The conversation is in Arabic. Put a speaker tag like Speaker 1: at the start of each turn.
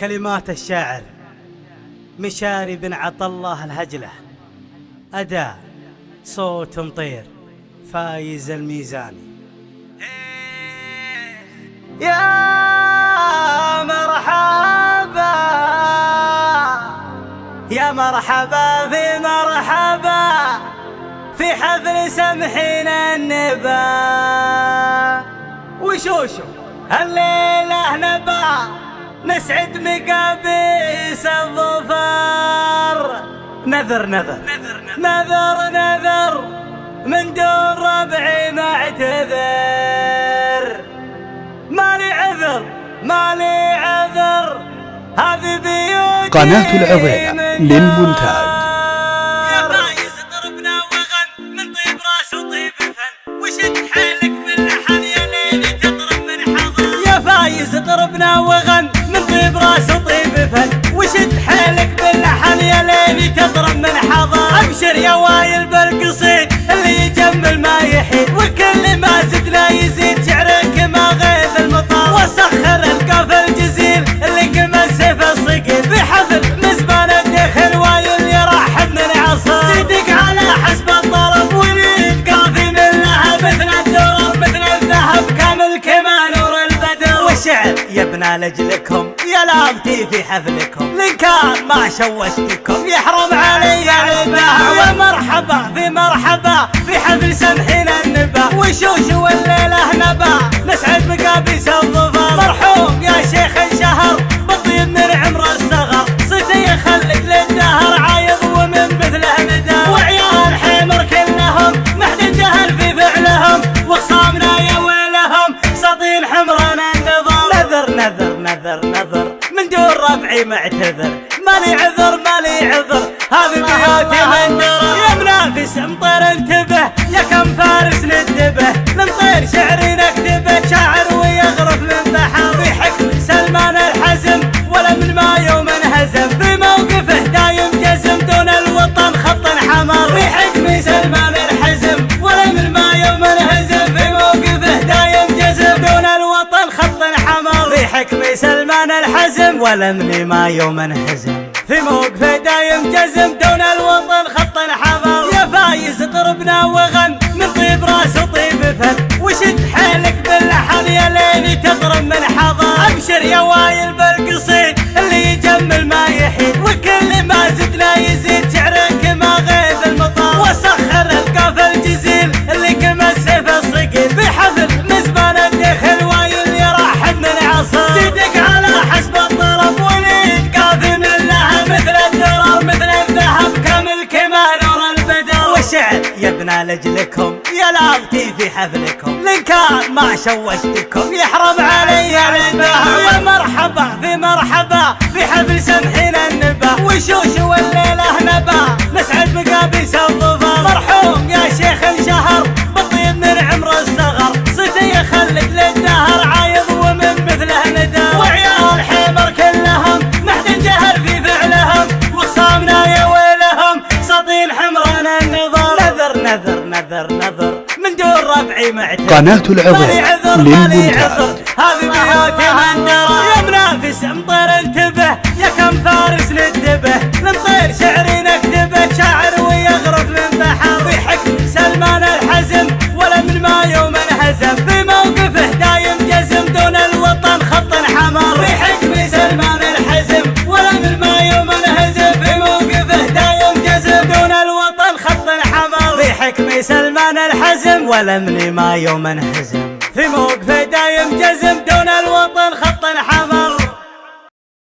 Speaker 1: كلمات الشاعر مشاري بن عطله الهجلة، أداء صوت مطير فايز الميزاني. يا مرحبا يا مرحبا في مرحبا في حفل سمحين النبا وشوشو الليلة نبا نسعد مقابيس الظفر. نذر نذر نذر نذر من دون ربعي معتذر، مالي عذر مالي عذر، هذه بيوتي
Speaker 2: قناة العظيمة للمونتاج.
Speaker 1: يا فايز ضربنا وغن من طيب راس وطيب فن، وشد حيلك باللحن يا ليلي تضرب من حضر. يا فايز ضربنا وغن من طيب راس وطيب فن، وشد حيلك باللحن يا ليلي تضرب من حضر. ابشر يا وايل بالقصيد اللي يجمل ما يحيد، وكل ما زدنا يزيد شعرك ما غيث المطار. وسخر القاف الجزيل اللي كما السيف الصقيل، في حفل مزبان الدخل وايل يرحب من عصر. صدق على حسب الطلب ونيد قافي من لهب، مثل الدرر مثل الذهب كامل كما نور البدر. والشعر يبنى لاجلكم يا لابتي في حفلكم، لن كان ما شوشتكم يحرم علي الباع. ومرحبا في مرحبا في حفل سمحين النبا، وشوشو الليلة نبا نسعد مقابيس الظفر. مرحوم يا شيخ انشهر بالطيب من عمر الصغر، صيته يخلد للدهر عايض ومن مثله ندى. وعيال حمر كلهم محد جهل في فعلهم، وخصامنا يا ويلهم ساطين حمرنا النظر. نذر نذر نذر نذر من دون ربعي معتذر، مالي عذر مالي عذر، هذه بيوتي منذر. يا منافس مطير انتبه يا كم فارس ندبه، نمطير شعري نكتبه شاعر ويغرف من بحر. في حكم سلمان الحزم ولا من ما يوم انهزم، في موقفه دايم جزم دون الوطن خط حمر. في حكم سلمان الحزم ولا من ما يوم انهزم، في موقفه دايم جزم دون الوطن خط حمر. في حكم سلمان الحزم ولا من ما يوم انهزم، في موقفه دايم جزم دون الوطن خط حمر. يا فايز ضربنا وغن من طيب راس وطيب فن، وشد حيلك باللحن يا ليلي تضرب من حضر. ابشر يا وايل بالقصيد اللي يجمل ما يحيد، وكل ما زدنا يزيد شعرك ما غيث المطار. وسخر القاف الجزيل اللي كما السيف الصقيل، في حفل مزبان الدخل وايل يرحب من عصر. صدق على حسب الطلب ونيد قافي من لها، مثل الدرر مثل الذهب كامل كما نور البدر. والشعر يبنى لاجلكم يا لابتي في حفلكم، لن كان ما شوشتكم يحرم علي الباع. ومرحبا في مرحبا في حفل سمحين النبا، وشوشو الليلة نبا نسعد مقابيس الظفر. مرحوم يا شيخ انشهر بالطيب من عمر الصغر، صيته يخلد للدهر عايض ومن مثله ندى. وعيال حمر كلهم محد جهل في فعلهم، وخصامنا يا ويلهم ساطين حمرنا النظر. نذر نذر نذر نذر من دون ربعي معتذر،
Speaker 2: قناة العظيمة للمونتاج.
Speaker 1: هذه بيوتي منذر. يا منافس مطير انتبه يا كم فارس ندبه، نمطير شعري نكتبه شاعر ويغرف من بحر. في حكم سلمان الحزم ولا من ما يوم انهزم، في موقفه دايم جزم دون الوطن خط حمر. في حكم سلمان الحزم ولا من ما يوم انهزم، في موقفه دايم جزم دون الوطن خط حمر. في حكم سلمان الحزم ولا من ما يوم انهزم، في موقفه دايم جزم